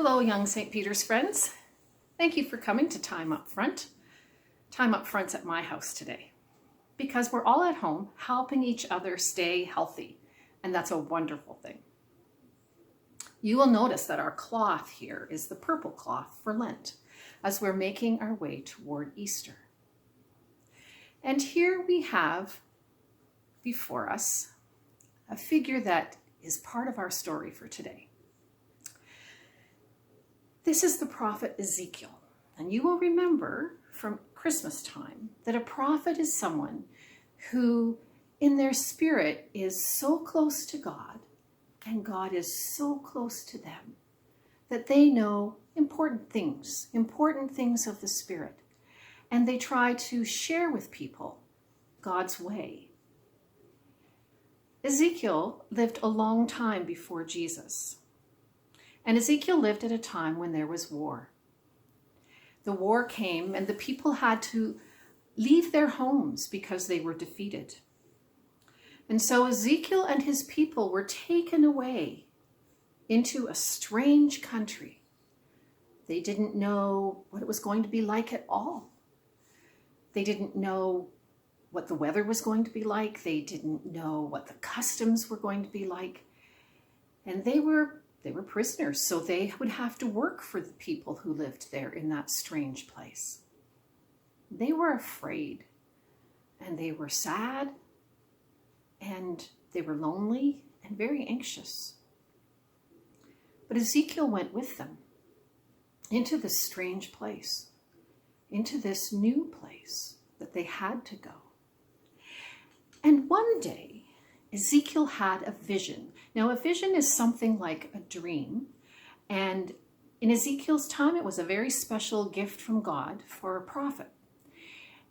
Hello, young St. Peter's friends. Thank you for coming to Time Up Front. Time Up Front's at my house today because we're all at home helping each other stay healthy, and that's a wonderful thing. You will notice that our cloth here is the purple cloth for Lent as we're making our way toward Easter. And here we have before us a figure that is part of our story for today. This is the prophet Ezekiel, and you will remember from Christmas time that a prophet is someone who in their spirit is so close to God and God is so close to them that they know important things of the Spirit, and they try to share with people God's way. Ezekiel lived a long time before Jesus. And Ezekiel lived at a time when there was war. The war came and the people had to leave their homes because they were defeated. And so Ezekiel and his people were taken away into a strange country. They didn't know what it was going to be like at all. They didn't know what the weather was going to be like. They didn't know what the customs were going to be like. And they were prisoners, so they would have to work for the people who lived there in that strange place. They were afraid, and they were sad, and they were lonely and very anxious. But Ezekiel went with them into this strange place, into this new place that they had to go. And one day, Ezekiel had a vision. Now, a vision is something like a dream, and in Ezekiel's time, it was a very special gift from God for a prophet.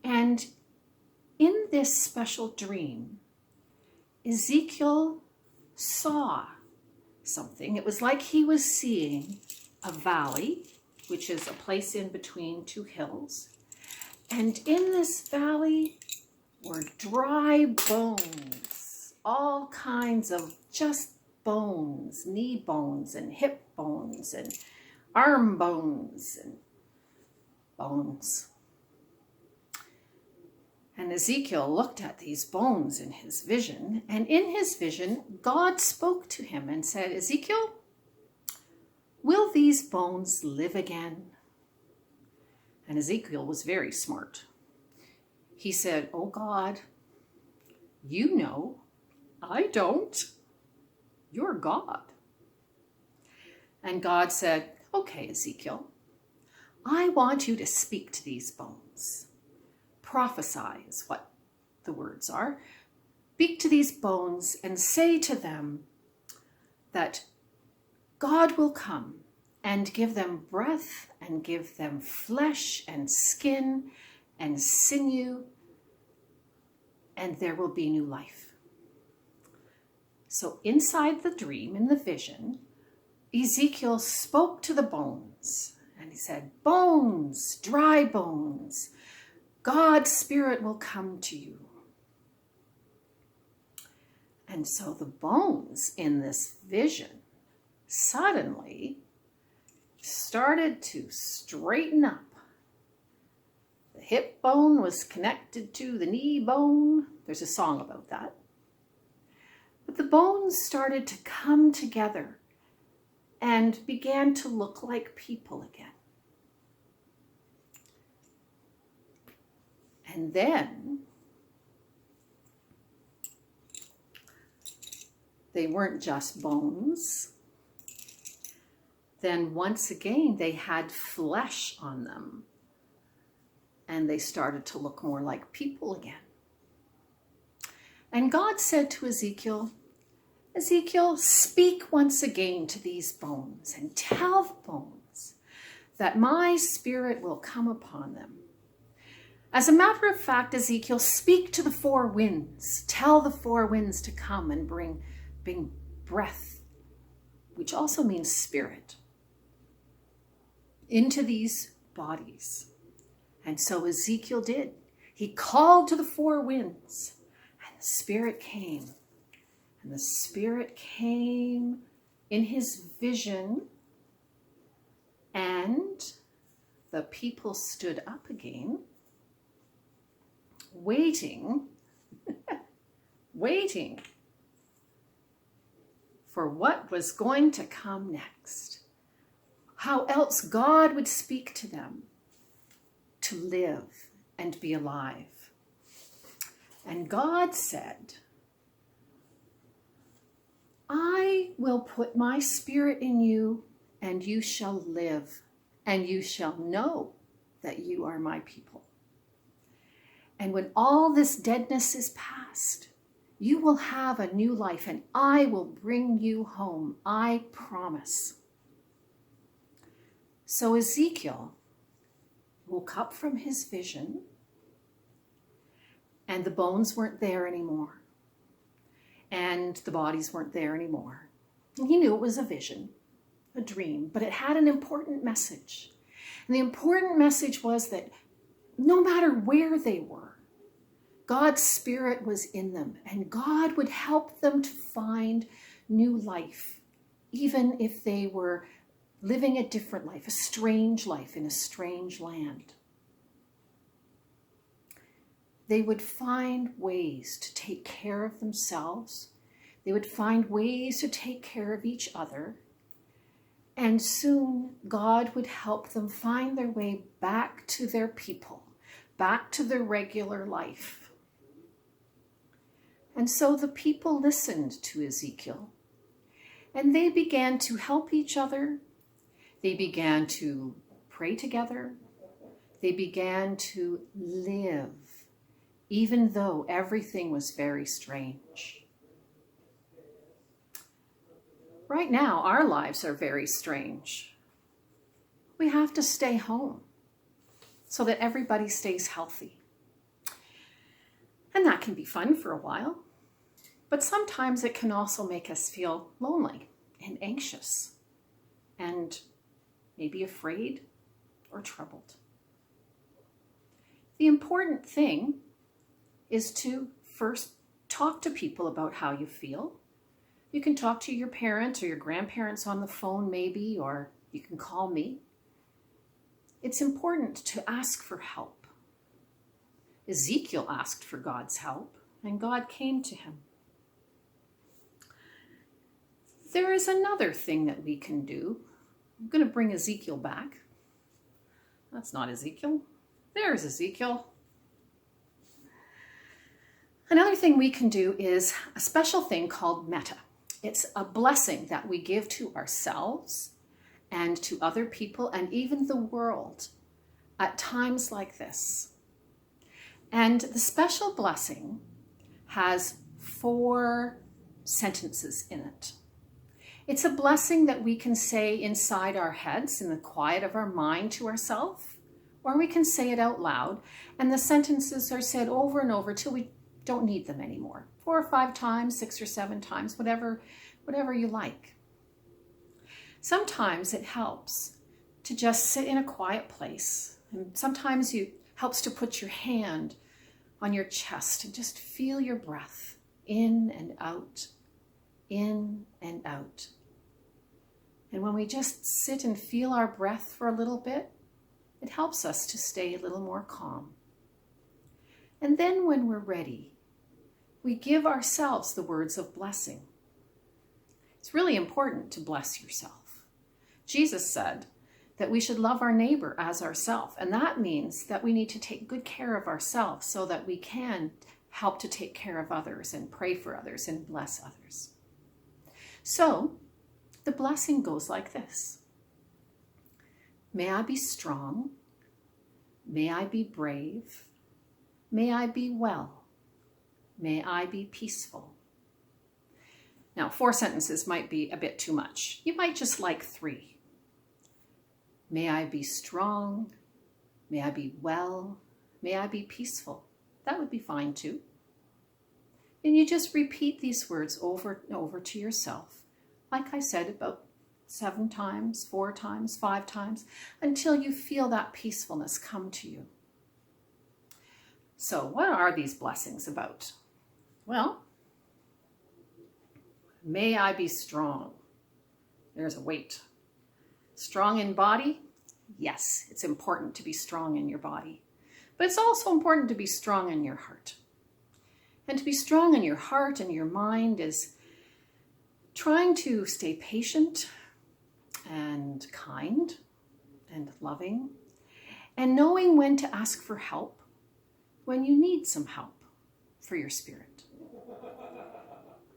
And in this special dream, Ezekiel saw something. It was like he was seeing a valley, which is a place in between two hills. And in this valley were dry bones, all kinds of just bones, knee bones and hip bones and arm bones and bones. And Ezekiel looked at these bones in his vision, and in his vision, God spoke to him and said, "Ezekiel, will these bones live again?" And Ezekiel was very smart. He said, "Oh God, you know, I don't. You're God." And God said, "Okay, Ezekiel, I want you to speak to these bones. Prophesy is what the words are. Speak to these bones and say to them that God will come and give them breath and give them flesh and skin and sinew, and there will be new life." So inside the dream, in the vision, Ezekiel spoke to the bones and he said, "Bones, dry bones, God's Spirit will come to you." And so the bones in this vision suddenly started to straighten up. The hip bone was connected to the knee bone. There's a song about that. But the bones started to come together and began to look like people again. And then they weren't just bones. Then once again, they had flesh on them, and they started to look more like people again. And God said to Ezekiel, "Ezekiel, speak once again to these bones and tell the bones that my Spirit will come upon them. As a matter of fact, Ezekiel, speak to the four winds. Tell the four winds to come and bring breath," which also means spirit, "into these bodies." And so Ezekiel did. He called to the four winds, and the Spirit came. And the Spirit came in his vision And the people stood up again, waiting, waiting for what was going to come next. How else God would speak to them to live and be alive. And God said, I will put my spirit in you, and you shall live, and you shall know that you are my people. And when all this deadness is past, you will have a new life, and I will bring you home. I promise. So Ezekiel woke up from his vision, and the bones weren't there anymore, and the bodies weren't there anymore. And he knew it was a vision, a dream, but it had an important message. And the important message was that no matter where they were, God's Spirit was in them, and God would help them to find new life, even if they were living a different life, a strange life in a strange land. They would find ways to take care of themselves. They would find ways to take care of each other. And soon God would help them find their way back to their people, back to their regular life. And so the people listened to Ezekiel, and they began to help each other. They began to pray together. They began to live, even though everything was very strange. Right now, our lives are very strange. We have to stay home so that everybody stays healthy. And that can be fun for a while, but sometimes it can also make us feel lonely and anxious and maybe afraid or troubled. The important thing is to first talk to people about how you feel. You can talk to your parents or your grandparents on the phone maybe, or you can call me. It's important to ask for help. Ezekiel asked for God's help, and God came to him. There is another thing that we can do. I'm going to bring Ezekiel back. That's not Ezekiel. There's Ezekiel. Another thing we can do is a special thing called metta. It's a blessing that we give to ourselves and to other people and even the world at times like this. And the special blessing has 4 sentences in it. It's a blessing that we can say inside our heads in the quiet of our mind to ourselves, or we can say it out loud. And the sentences are said over and over till we don't need them anymore. 4 or 5 times, 6 or 7 times, whatever you like. Sometimes it helps to just sit in a quiet place. And sometimes it helps to put your hand on your chest and just feel your breath in and out, in and out. And when we just sit and feel our breath for a little bit, it helps us to stay a little more calm. And then when we're ready, we give ourselves the words of blessing. It's really important to bless yourself. Jesus said that we should love our neighbor as ourselves, and that means that we need to take good care of ourselves so that we can help to take care of others and pray for others and bless others. So the blessing goes like this. May I be strong. May I be brave. May I be well. May I be peaceful. Now, 4 sentences might be a bit too much. You might just like 3. May I be strong. May I be well. May I be peaceful. That would be fine too. And you just repeat these words over and over to yourself. Like I said, about 7 times, 4 times, 5 times, until you feel that peacefulness come to you. So what are these blessings about? Well, may I be strong. There's a weight. Strong in body, Yes, it's important to be strong in your body, but it's also important to be strong in your heart. And to be strong in your heart and your mind is trying to stay patient and kind and loving, and knowing when to ask for help when you need some help for your spirit.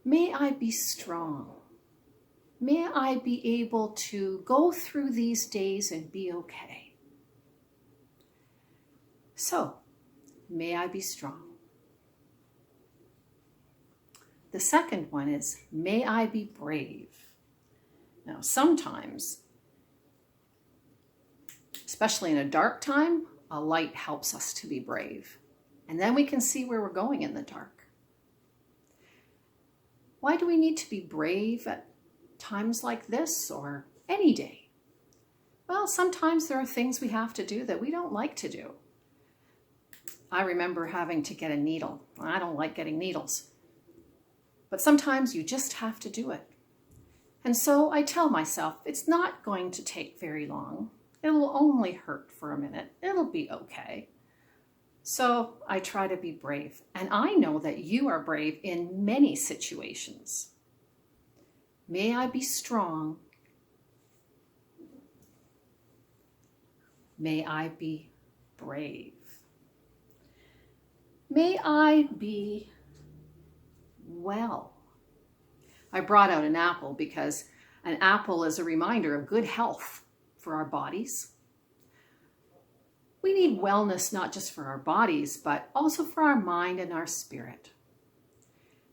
May I be strong. May I be able to go through these days and be okay. So, may I be strong. The second one is, may I be brave. Now, sometimes, especially in a dark time, a light helps us to be brave. And then we can see where we're going in the dark. Why do we need to be brave at times like this or any day? Well, sometimes there are things we have to do that we don't like to do. I remember having to get a needle. I don't like getting needles. But sometimes you just have to do it. And so I tell myself, it's not going to take very long. It'll only hurt for a minute. It'll be okay. So I try to be brave. And I know that you are brave in many situations. May I be strong. May I be brave. May I be well. I brought out an apple because an apple is a reminder of good health for our bodies. We need wellness not just for our bodies, but also for our mind and our spirit.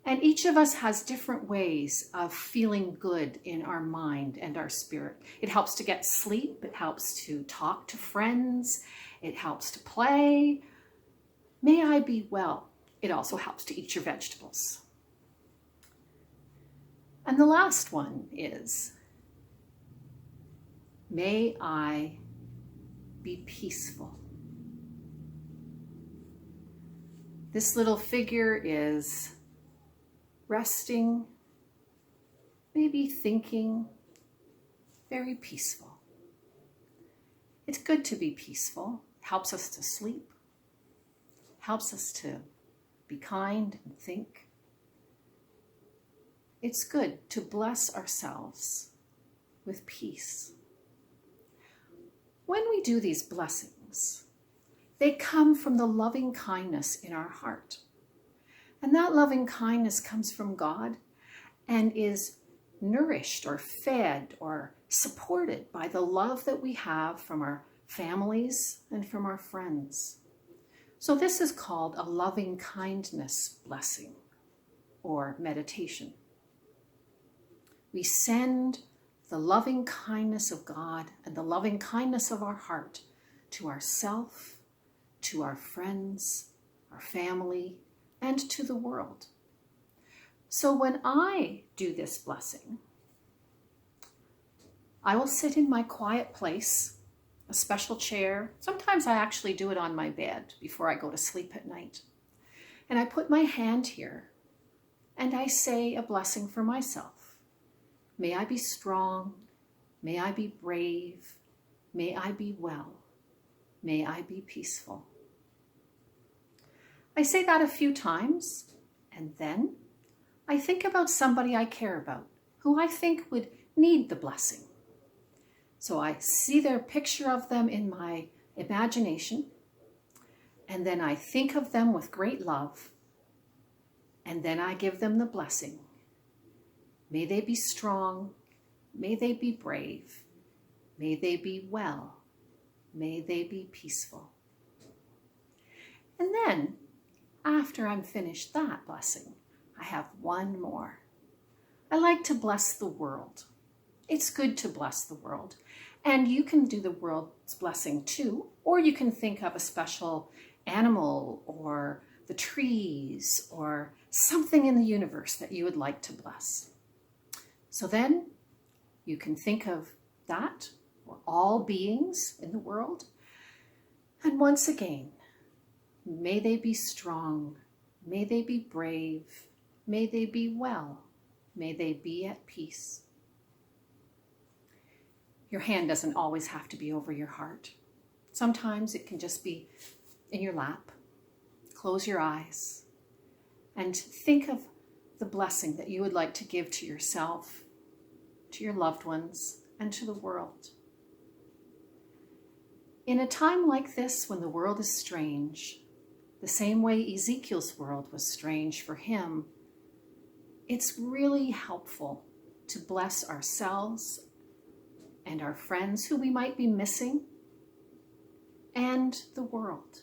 And each of us has different ways of feeling good in our mind and our spirit. It helps to get sleep. It helps to talk to friends. It helps to play. May I be well. It also helps to eat your vegetables. And the last one is, may I be peaceful. This little figure is resting, maybe thinking, very peaceful. It's good to be peaceful. It helps us to sleep, helps us to be kind and think. It's good to bless ourselves with peace. When we do these blessings, they come from the loving kindness in our heart. And that loving kindness comes from God and is nourished or fed or supported by the love that we have from our families and from our friends. So this is called a loving kindness blessing or meditation. We send the loving kindness of God and the loving kindness of our heart to ourself, to our friends, our family, and to the world. So when I do this blessing, I will sit in my quiet place, a special chair. Sometimes I actually do it on my bed before I go to sleep at night. And I put my hand here and I say a blessing for myself. May I be strong. May I be brave. May I be well. May I be peaceful. I say that a few times, and then I think about somebody I care about, who I think would need the blessing. So I see their picture of them in my imagination, and then I think of them with great love, and then I give them the blessing. May they be strong. May they be brave. May they be well. May they be peaceful. And then, after I'm finished that blessing, I have one more. I like to bless the world. It's good to bless the world. And you can do the world's blessing too, or you can think of a special animal or the trees or something in the universe that you would like to bless. So then you can think of that or all beings in the world. And once again, may they be strong. May they be brave. May they be well. May they be at peace. Your hand doesn't always have to be over your heart. Sometimes it can just be in your lap. Close your eyes and think of the blessing that you would like to give to yourself, to your loved ones, and to the world. In a time like this, when the world is strange, the same way Ezekiel's world was strange for him, it's really helpful to bless ourselves and our friends who we might be missing, and the world.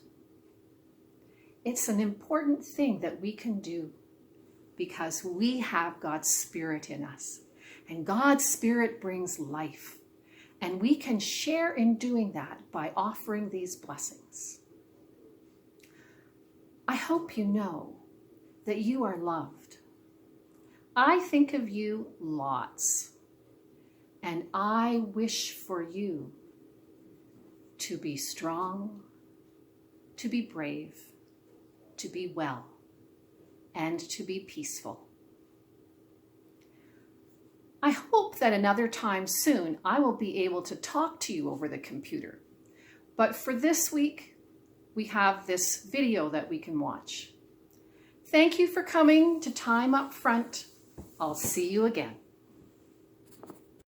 It's an important thing that we can do because we have God's Spirit in us, and God's Spirit brings life, and we can share in doing that by offering these blessings. I hope you know that you are loved. I think of you lots, and I wish for you to be strong, to be brave, to be well, and to be peaceful. I hope that another time soon I will be able to talk to you over the computer. But for this week, we have this video that we can watch. Thank you for coming to Time Up Front. I'll see you again.